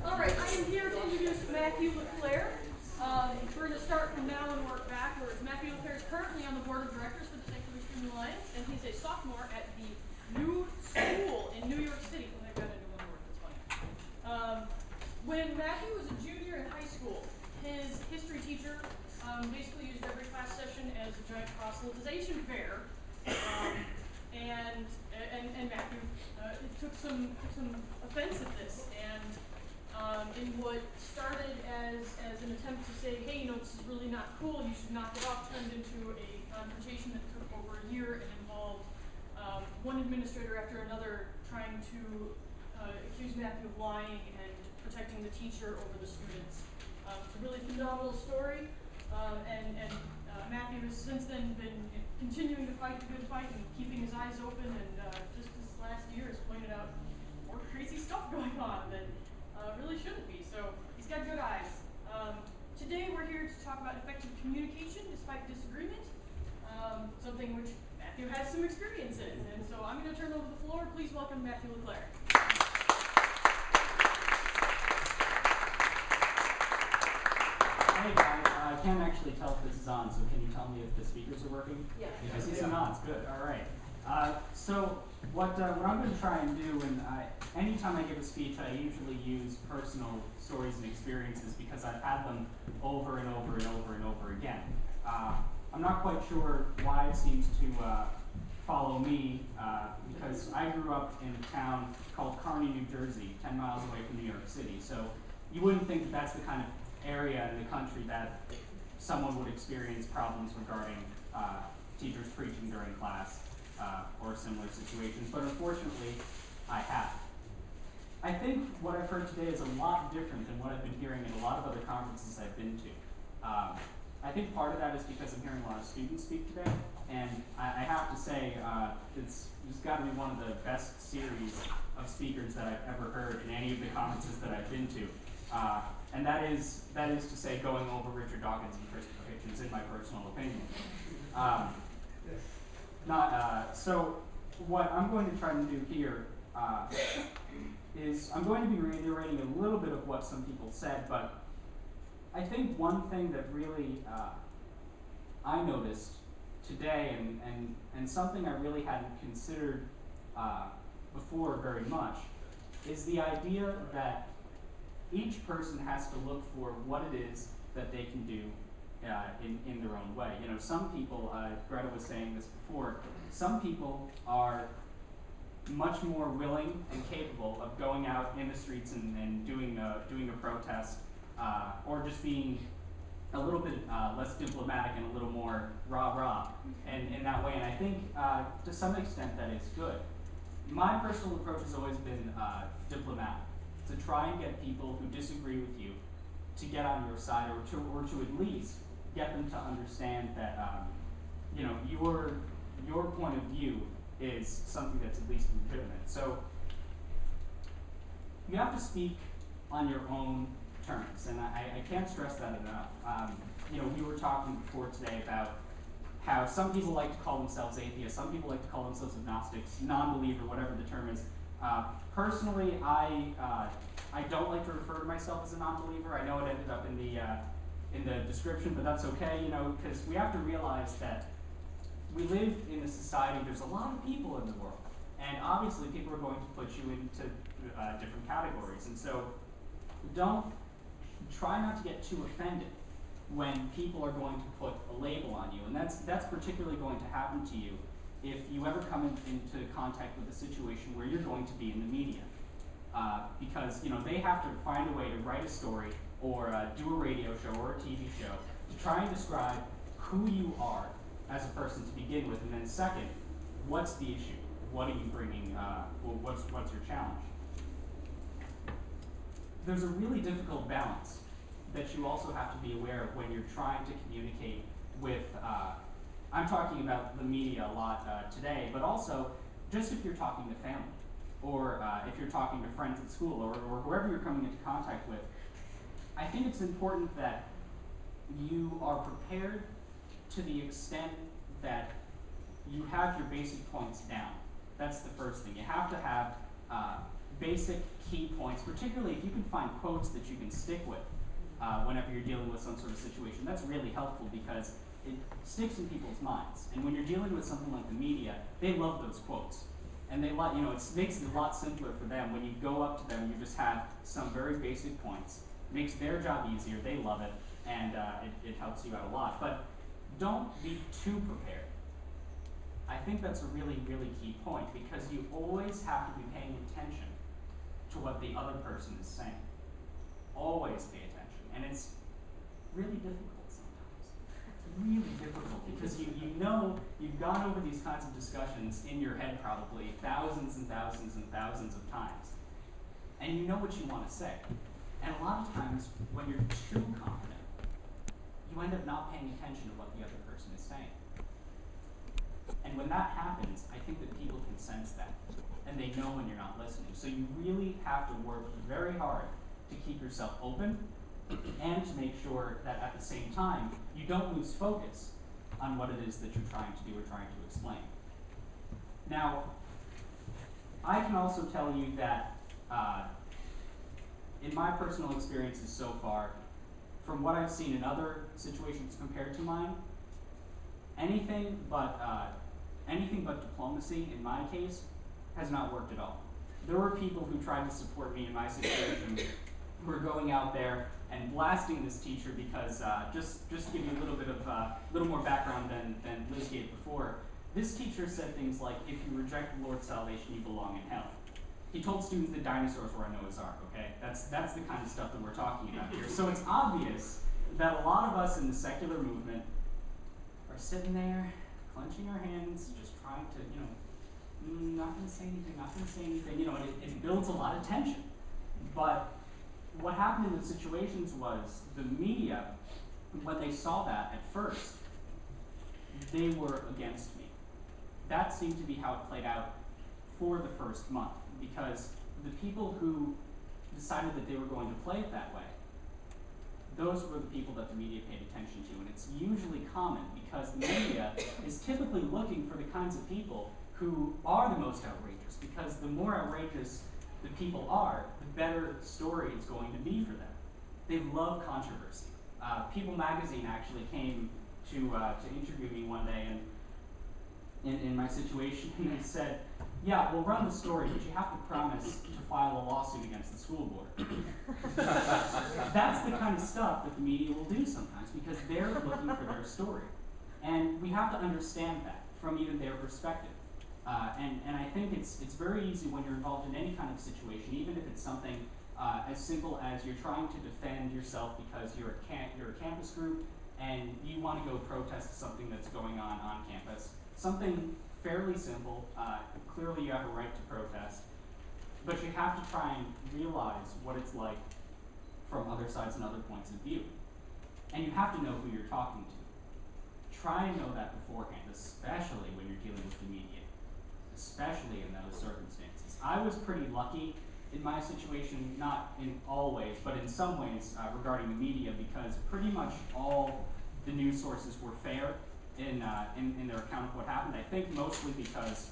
All right, I am here to introduce Matthew LaClair. We're going to start from now and work backwards. Matthew LaClair is currently on the board of directors for the Sanctuary Student Alliance, and he's a sophomore at the new school in New York City. Oh, I've got to do one word, that's funny. When Matthew was a junior in high school, his history teacher basically used every class session as a giant proselytization fair. And Matthew took some offense at this, and in what started as an attempt to say, hey, this is really not cool, you should knock it off, turned into a confrontation that took over a year and involved one administrator after another trying to accuse Matthew of lying and protecting the teacher over the students. It's a really phenomenal story, and Matthew has since then been continuing to fight the good fight and keeping his eyes open, and just this last year has pointed out more crazy stuff going on that really shouldn't be. So he's got good eyes. Today we're here to talk about effective communication despite disagreement, something which Matthew has some experience in. And so I'm going to turn over the floor. Please welcome Matthew LaClair. Hey guys, I can't actually tell if this is on, so can you tell me if the speakers are working? Yeah. I see some nods, good, all right. So what I'm going to try and do, and anytime I give a speech, I usually use personal stories and experiences because I've had them over and over and over and over again. I'm not quite sure why it seems to follow me, because I grew up in a town called Kearney, New Jersey, 10 miles away from New York City. So you wouldn't think that that's the kind of area in the country that someone would experience problems regarding teachers preaching during class or similar situations, but unfortunately, I have. I think what I've heard today is a lot different than what I've been hearing in a lot of other conferences I've been to. I think part of that is because I'm hearing a lot of students speak today, and I have to say it's got to be one of the best series of speakers that I've ever heard in any of the conferences that I've been to. And that is to say going over Richard Dawkins and Christopher Hitchens, in my personal opinion. So what I'm going to try to do here is I'm going to be reiterating a little bit of what some people said, but I think one thing that really I noticed today, and something I really hadn't considered before very much, is the idea that each person has to look for what it is that they can do in their own way. Some people, Greta was saying this before, some people are much more willing and capable of going out in the streets and doing a protest, or just being a little bit less diplomatic and a little more rah-rah in that way. And I think to some extent that is good. My personal approach has always been diplomatic, to try and get people who disagree with you to get on your side, or to at least get them to understand that your point of view is something that's at least legitimate. So you have to speak on your own terms, and I can't stress that enough. We were talking before today about how some people like to call themselves atheists, some people like to call themselves agnostics, non-believer, whatever the term is. Personally, I don't like to refer to myself as a non-believer. I know it ended up in the description, but that's okay, because we have to realize that we live in a society, there's a lot of people in the world, and obviously people are going to put you into different categories, and so try not to get too offended when people are going to put a label on you, and that's particularly going to happen to you if you ever come into contact with a situation where you're going to be in the media. Because they have to find a way to write a story or do a radio show or a TV show to try and describe who you are as a person to begin with, and then second, what's the issue? What are you bringing? What's your challenge? There's a really difficult balance that you also have to be aware of when you're trying to communicate with. I'm talking about the media a lot today, but also just if you're talking to family, or if you're talking to friends at school, or whoever you're coming into contact with. I think it's important that you are prepared to the extent that you have your basic points down. That's the first thing. You have to have basic key points, particularly if you can find quotes that you can stick with whenever you're dealing with some sort of situation. That's really helpful because it sticks in people's minds. And when you're dealing with something like the media, they love those quotes. And they like, it makes it a lot simpler for them when you go up to them, you just have some very basic points. It makes their job easier, they love it, and it helps you out a lot. But don't be too prepared. I think that's a really, really key point because you always have to be paying attention to what the other person is saying. Always pay attention. And it's really difficult sometimes. It's really difficult because you know you've gone over these kinds of discussions in your head probably thousands and thousands and thousands of times. And you know what you want to say. And a lot of times when you're too confident, you end up not paying attention to what the other person is saying. And when that happens, I think that people can sense that. And they know when you're not listening. So you really have to work very hard to keep yourself open and to make sure that at the same time, you don't lose focus on what it is that you're trying to do or trying to explain. Now, I can also tell you that in my personal experiences so far, from what I've seen in other situations compared to mine, anything but diplomacy in my case has not worked at all. There were people who tried to support me in my situation who were going out there and blasting this teacher because just to give you a little bit of little more background than Liz gave before, this teacher said things like, if you reject the Lord's salvation, you belong in hell. He told students that dinosaurs were on Noah's Ark, okay? That's the kind of stuff that we're talking about here. So it's obvious that a lot of us in the secular movement are sitting there, clenching our hands, just trying to, not going to say anything, not going to say anything, and it builds a lot of tension. But what happened in the situations was the media, when they saw that at first, they were against me. That seemed to be how it played out for the first month, because the people who decided that they were going to play it that way, those were the people that the media paid attention to. And it's usually common because the media is typically looking for the kinds of people who are the most outrageous, because the more outrageous the people are, the better story it's going to be for them. They love controversy. People magazine actually came to interview me one day, and in my situation, and they said, yeah, we'll run the story, but you have to promise to file a lawsuit against the school board. That's the kind of stuff that the media will do sometimes, because they're looking for their story. And we have to understand that from even their perspective. And I think it's very easy when you're involved in any kind of situation, even if it's something as simple as you're trying to defend yourself because you're a campus group and you want to go protest something that's going on campus. Something fairly simple. Clearly you have a right to protest, but you have to try and realize what it's like from other sides and other points of view. And you have to know who you're talking to. Try and know that beforehand, especially when you're dealing with the media, especially in those circumstances. I was pretty lucky in my situation, not in all ways, but in some ways regarding the media, because pretty much all the news sources were fair in their account of what happened. I think mostly because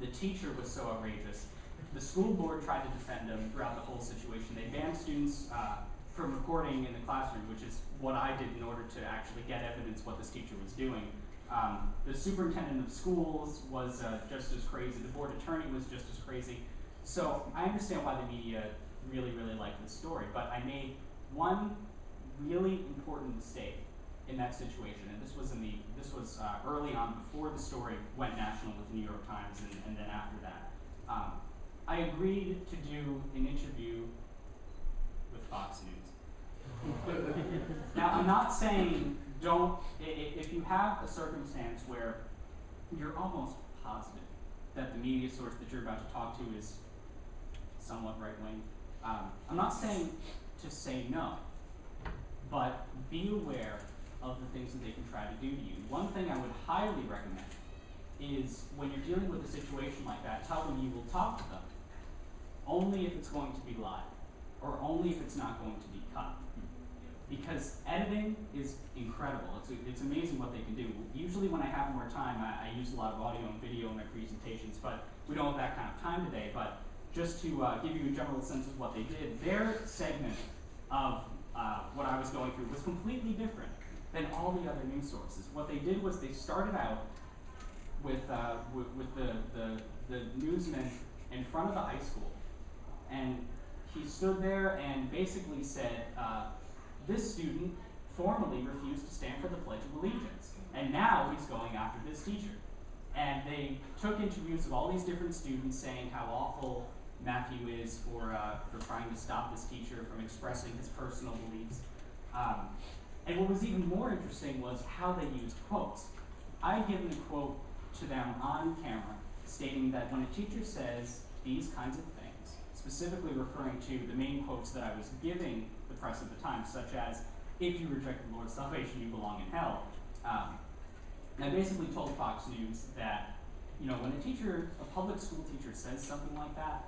the teacher was so outrageous. The school board tried to defend him throughout the whole situation. They banned students from recording in the classroom, which is what I did in order to actually get evidence what this teacher was doing. The superintendent of schools was just as crazy. The board attorney was just as crazy. So I understand why the media really, really liked this story, but I made one really important mistake in that situation, and this was early on before the story went national with the New York Times, and then after that. I agreed to do an interview with Fox News. Now, I'm not saying if you have a circumstance where you're almost positive that the media source that you're about to talk to is somewhat right-wing, I'm not saying to say no, but be aware of the things that they can try to do to you. One thing I would highly recommend is when you're dealing with a situation like that, tell them you will talk to them only if it's going to be live, or only if it's not going to be cut. Because editing is incredible. It's amazing what they can do. Usually when I have more time, I use a lot of audio and video in my presentations, but we don't have that kind of time today. But just to give you a general sense of what they did, their segment of what I was going through was completely different than all the other news sources. What they did was they started out with the newsman in front of the high school, and he stood there and basically said, this student formally refused to stand for the Pledge of Allegiance, and now he's going after this teacher. And they took interviews of all these different students saying how awful Matthew is for trying to stop this teacher from expressing his personal beliefs. And what was even more interesting was how they used quotes. I had given a quote to them on camera stating that when a teacher says these kinds of things, specifically referring to the main quotes that I was giving the press at the time, such as, if you reject the Lord's salvation, you belong in hell. I basically told Fox News that, when a public school teacher says something like that,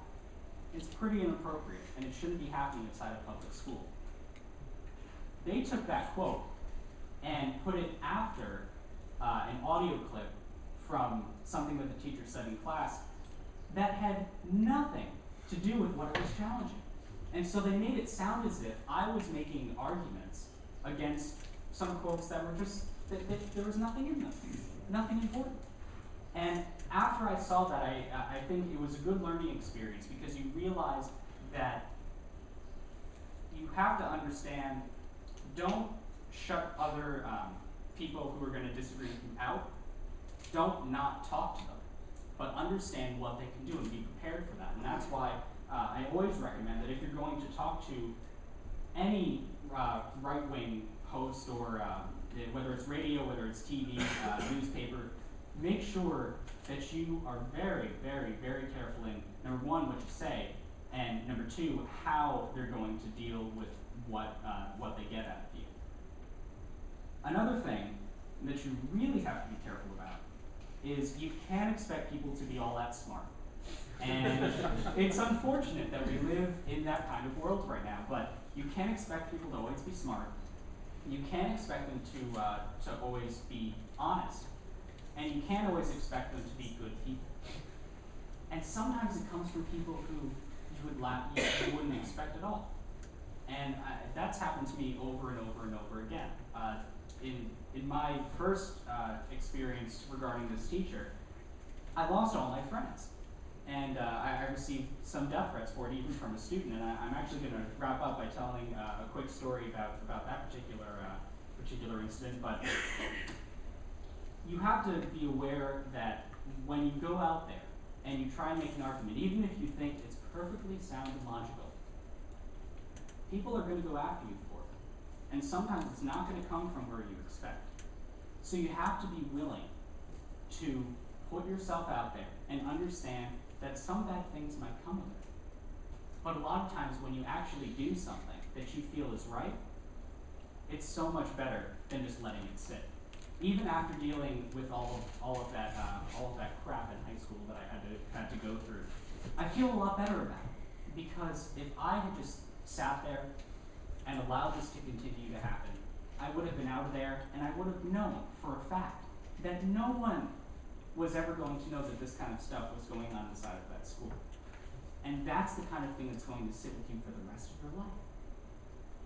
it's pretty inappropriate, and it shouldn't be happening inside a public school. They took that quote and put it after an audio clip from something that the teacher said in class that had nothing to do with what I was challenging. And so they made it sound as if I was making arguments against some quotes that were just, that there was nothing in them, nothing important. And after I saw that, I think it was a good learning experience, because you realize that you have to understand, don't shut other people who are going to disagree with you out. Don't not talk to them, but understand what they can do and be prepared for that. And that's why I always recommend that if you're going to talk to any right-wing host, or whether it's radio, whether it's TV, newspaper, make sure that you are very, very, very careful in, number one, what you say, and number two, how they're going to deal with what they get out of you. Another thing that you really have to be careful about is you can't expect people to be all that smart. And it's unfortunate that we live in that kind of world right now, but you can't expect people to always be smart. You can't expect them to always be honest. And you can't always expect them to be good people. And sometimes it comes from people who you wouldn't expect at all. And that's happened to me over and over and over again. In my first experience regarding this teacher, I lost all my friends. And I received some death threats for it, even from a student. And I'm actually going to wrap up by telling a quick story about that particular incident. But you have to be aware that when you go out there and you try and make an argument, even if you think it's perfectly sound and logical, people are going to go after you for it. And sometimes it's not going to come from where you expect. So you have to be willing to put yourself out there and understand that some bad things might come of it. But a lot of times when you actually do something that you feel is right, it's so much better than just letting it sit. Even after dealing with all of that crap in high school that I had to go through, I feel a lot better about it, because if I had just sat there and allowed this to continue to happen, I would have been out of there, and I would have known for a fact that no one was ever going to know that this kind of stuff was going on inside of that school. And that's the kind of thing that's going to sit with you for the rest of your life.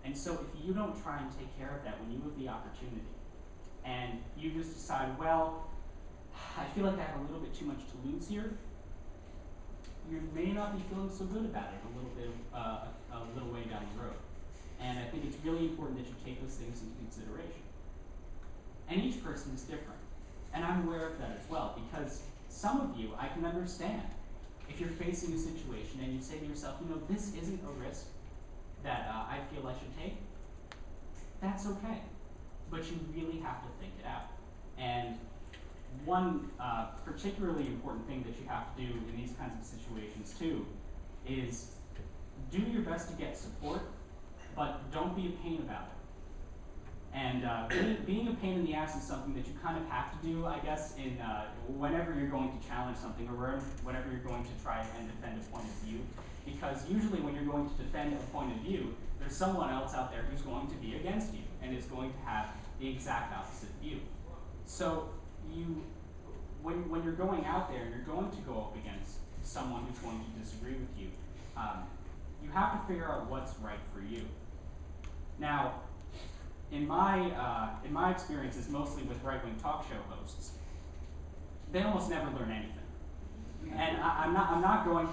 And so if you don't try and take care of that when you have the opportunity, and you just decide, well, I feel like I have a little bit too much to lose here, you may not be feeling so good about it a little way down the road. And I think it's really important that you take those things into consideration. And each person is different. And I'm aware of that as well, because some of you, I can understand if you're facing a situation and you say to yourself, this isn't a risk that I feel I should take, that's okay. But you really have to think it out. And one particularly important thing that you have to do in these kinds of situations too is do your best to get support, but don't be a pain about it. And being a pain in the ass is something that you kind of have to do, I guess, in whenever you're going to challenge something, or whenever you're going to try and defend a point of view. Because usually when you're going to defend a point of view, there's someone else out there who's going to be against you and is going to have the exact opposite view. So when you're going out there and you're going to go up against someone who's going to disagree with you, you have to figure out what's right for you. Now, in my experiences, mostly with right-wing talk show hosts, they almost never learn anything. And I'm not going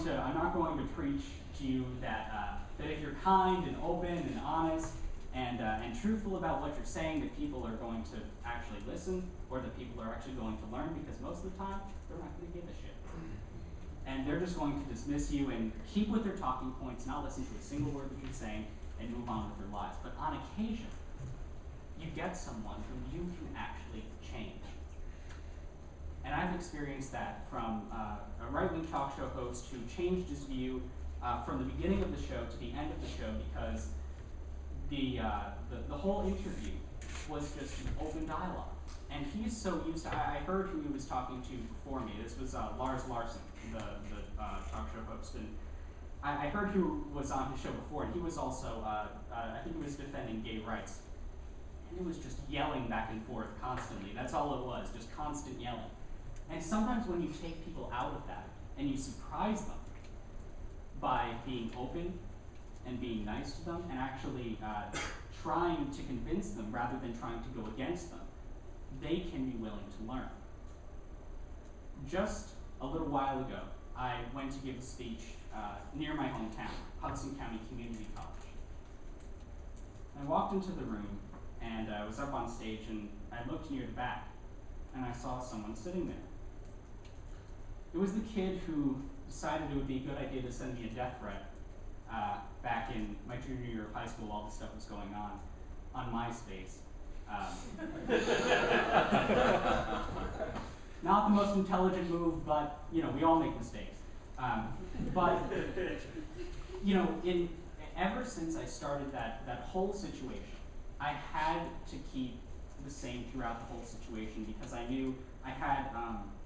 to preach to you that if you're kind and open and honest and truthful about what you're saying, that people are going to actually listen, or that people are actually going to learn, because most of the time they're not going to give a shit. And they're just going to dismiss you and keep with their talking points, not listen to a single word that you're saying, and move on with their lives. But on occasion, you get someone who you can actually change. And I've experienced that from a right-wing talk show host who changed his view from the beginning of the show to the end of the show, because the whole interview was just an open dialogue. And he's so used to, I heard who he was talking to before me. This was Lars Larson, the talk show host. And I heard who was on his show before, and he was also, I think he was defending gay rights. And it was just yelling back and forth constantly. That's all it was, just constant yelling. And sometimes when you take people out of that and you surprise them by being open and being nice to them and actually trying to convince them rather than trying to go against them, they can be willing to learn. Just a little while ago, I went to give a speech near my hometown, Hudson County Community College. I walked into the room, and I was up on stage, and I looked near the back, and I saw someone sitting there. It was the kid who decided it would be a good idea to send me a death threat back in my junior year of high school while this stuff was going on MySpace. Not the most intelligent move, but we all make mistakes. But ever since I started that whole situation, I had to keep the same throughout the whole situation, because I knew I had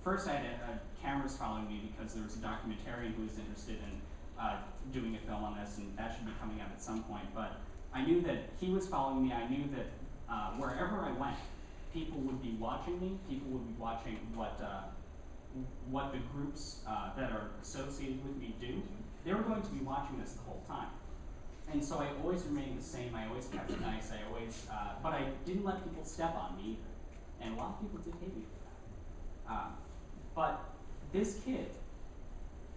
first I had cameras following me, because there was a documentarian who was interested in doing a film on this, and that should be coming out at some point. But I knew that he was following me. I knew that wherever I went, people would be watching me. People would be watching what the groups that are associated with me do. They were going to be watching this the whole time. And so I always remained the same. I always kept it nice. But I didn't let people step on me either. And a lot of people did hate me for that. But this kid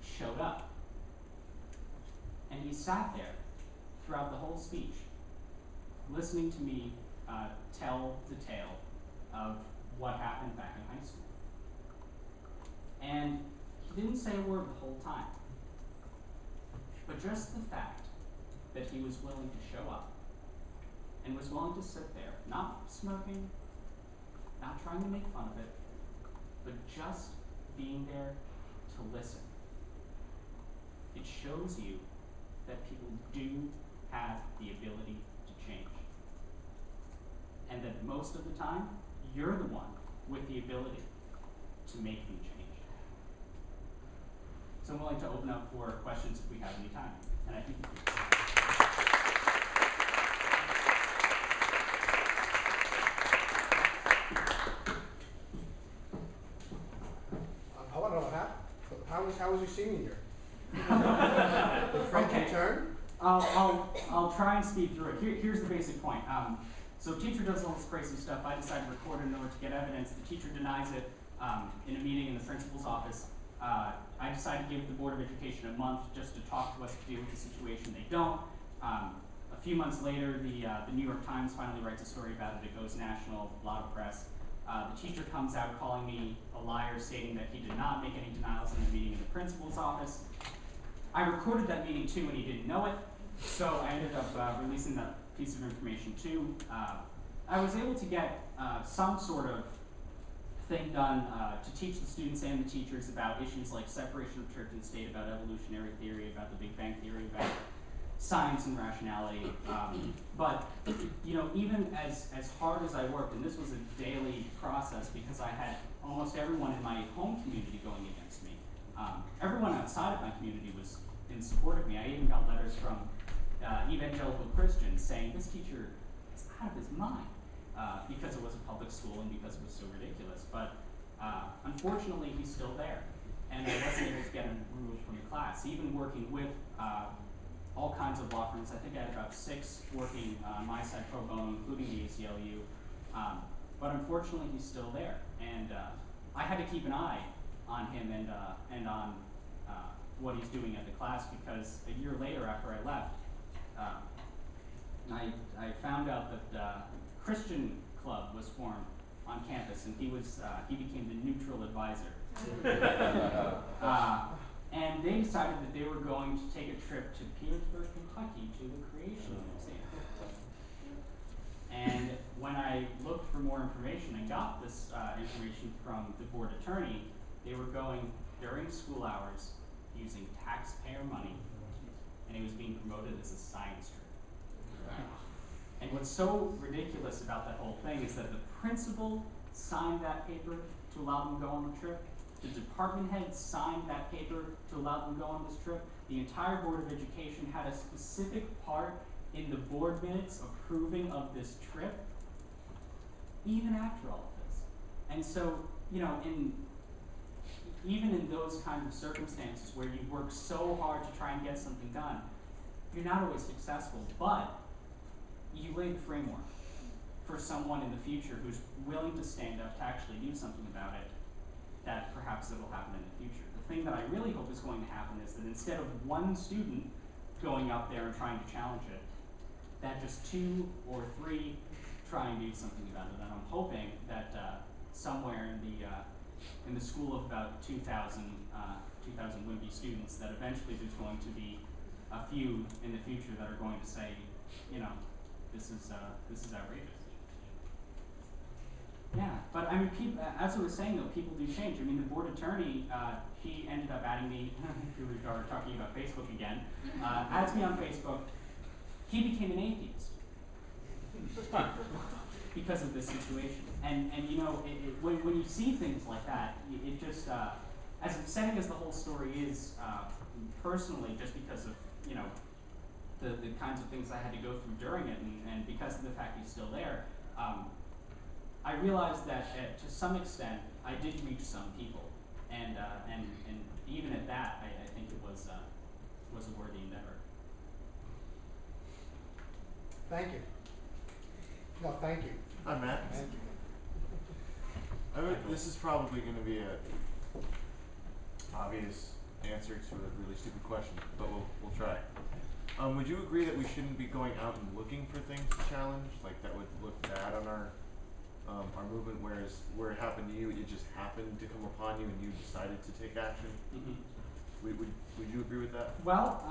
showed up. And he sat there throughout the whole speech, listening to me tell the tale of what happened back in high school. And he didn't say a word the whole time. But just the fact that he was willing to show up and was willing to sit there, not smirking, not trying to make fun of it, but just being there to listen. It shows you that people do have the ability to change. And that most of the time, you're the one with the ability to make them change. So I'm willing to open up for questions if we have any time. And I think we do. I want to know how was your senior year? Did Frankie turn? I'll try and speed through it. Here's the basic point. So teacher does all this crazy stuff. I decide to record it in order to get evidence. The teacher denies it in a meeting in the principal's office. I decide to give the Board of Education a month just to talk to us to deal with the situation. They don't. A few months later, the New York Times finally writes a story about it. It goes national, a lot of press. The teacher comes out calling me a liar, stating that he did not make any denials in the meeting in the principal's office. I recorded that meeting too, and he didn't know it, so I ended up releasing that piece of information too. I was able to get some sort of thing done to teach the students and the teachers about issues like separation of church and state, about evolutionary theory, about the Big Bang Theory, about science and rationality. But even as hard as I worked, and this was a daily process because I had almost everyone in my home community going against me. Everyone outside of my community was in support of me. I even got letters from evangelical Christians saying this teacher is out of his mind because it was a public school and because it was so ridiculous. But unfortunately, he's still there. and I wasn't able to get him removed from the class. Even working with all kinds of law firms, I think I had about 6 working on my side pro bono, including the ACLU. But unfortunately, he's still there, and I had to keep an eye on him and on what he's doing at the class, because a year later, after I left, I found out that Christian club was formed on campus, and he became the neutral advisor. And they decided that they were going to take a trip to Petersburg, Kentucky, to the Creation Museum. And when I looked for more information and got this information from the board attorney, they were going during school hours using taxpayer money, and it was being promoted as a science trip. And what's so ridiculous about that whole thing is that the principal signed that paper to allow them to go on the trip. The department head signed that paper to allow them to go on this trip. The entire Board of Education had a specific part in the board minutes approving of this trip, even after all of this. And so, you know, even in those kinds of circumstances where you work so hard to try and get something done, you're not always successful, but you lay the framework for someone in the future who's willing to stand up to actually do something about it, that perhaps it will happen in the future. The thing that I really hope is going to happen is that instead of one student going up there and trying to challenge it, that just 2 or 3 try and do something about it. And I'm hoping that somewhere in the school of about 2,000 would-be students, that eventually there's going to be a few in the future that are going to say, you know, this is outrageous. Yeah, but I mean, as I was saying though, people do change. I mean, the board attorney, he ended up adding me, here we are talking about Facebook again, adds me on Facebook. He became an atheist because of this situation. And you know, when you see things like that, it just, as upsetting as the whole story is, personally, just because of, you know, the kinds of things I had to go through during it, and because of the fact he's still there, I realized that to some extent I did reach some people, and even at that, I think it was a worthy endeavor. Thank you. No, thank you. Hi, Matt. Thank you. This is probably going to be a obvious answer to a really stupid question, but we'll try. Would you agree that we shouldn't be going out and looking for things to challenge? Like that would look bad on our movement, whereas where it happened to you, it just happened to come upon you and you decided to take action? Mm-hmm. Would you agree with that? Well,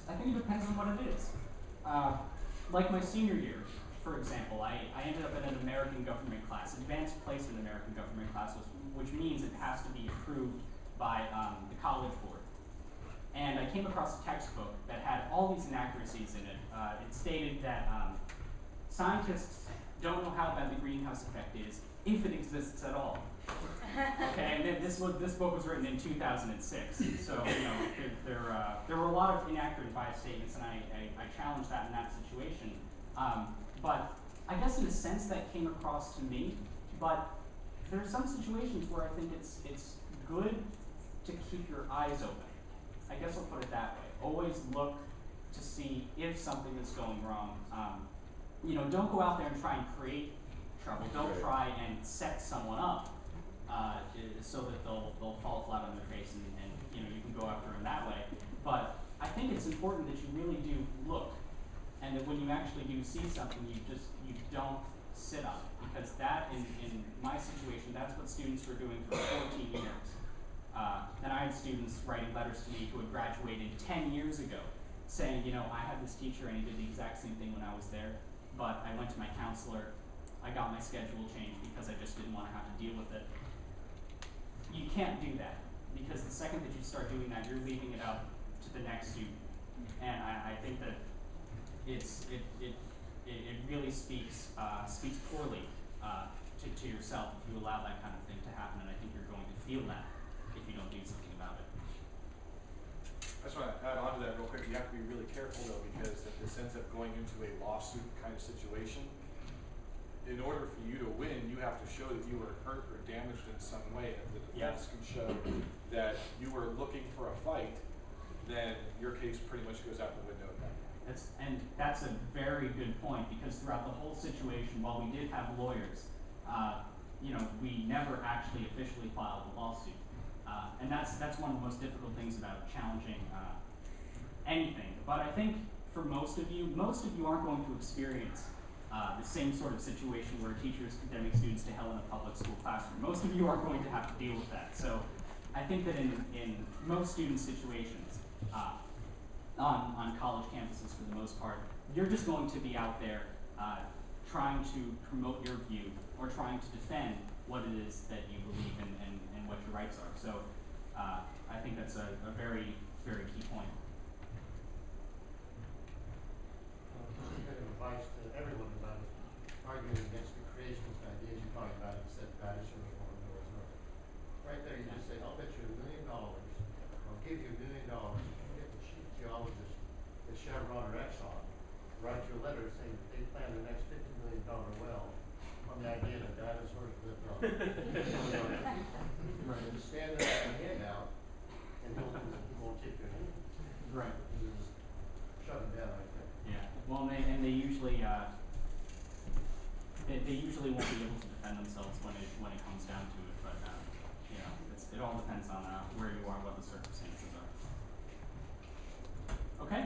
I think it depends on what it is. Like my senior year, for example, I ended up in an American government class, advanced place in American government class, which means it has to be approved by the college board. And I came across a textbook that had all these inaccuracies in it. It stated that scientists don't know how bad the greenhouse effect is, if it exists at all. Okay, and then this book was written in 2006, so you know there were a lot of inaccurate biased statements, and I challenged that in that situation. But I guess in a sense that came across to me. But there are some situations where I think it's good to keep your eyes open. I guess I'll put it that way. Always look to see if something is going wrong. You know, don't go out there and try and create trouble. Don't try and set someone up so that they'll fall flat on their face and you know you can go after them that way. But I think it's important that you really do look, and that when you actually do see something, you don't sit on it, because that in my situation, that's what students were doing for 14 years. And I had students writing letters to me who had graduated 10 years ago, saying, you know, I had this teacher and he did the exact same thing when I was there, but I went to my counselor, I got my schedule changed because I just didn't want to have to deal with it. You can't do that, because the second that you start doing that, you're leaving it up to the next student. And I think that it really speaks poorly to yourself if you allow that kind of thing to happen, and I think you're going to feel that if you don't do something about it. I just want to add on to that real quick. You have to be really careful though, because if this ends up going into a lawsuit kind of situation, in order for you to win, you have to show that you were hurt or damaged in some way. If the defense can show that you were looking for a fight, then your case pretty much goes out the window at that point. That's a very good point, because throughout the whole situation, while we did have lawyers, we never actually officially filed a lawsuit. And that's one of the most difficult things about challenging anything. But I think for most of you aren't going to experience the same sort of situation where a teacher is condemning students to hell in a public school classroom. Most of you aren't going to have to deal with that. So I think that in most student situations, on college campuses for the most part, you're just going to be out there trying to promote your view or trying to defend what it is that you believe in and what your rights are. So I think that's a very, very key point. Good advice to everyone about arguing against the creationist ideas you're talking about. You said Patterson was one of those. Right there, you just say, I'll bet you $1 million. I'll give you $1 million. You can get the chief geologist at Chevron or Exxon, write you a letter saying that they plan the next $50 million well on the idea that dinosaurs lived on. Right. Just stand there with your hand out, and he won't take your hand. Right. You just shut him down, I think. Yeah. Well, they usually they usually won't be able to defend themselves when it comes down to it. But it all depends on where you are, what the circumstances are. Okay.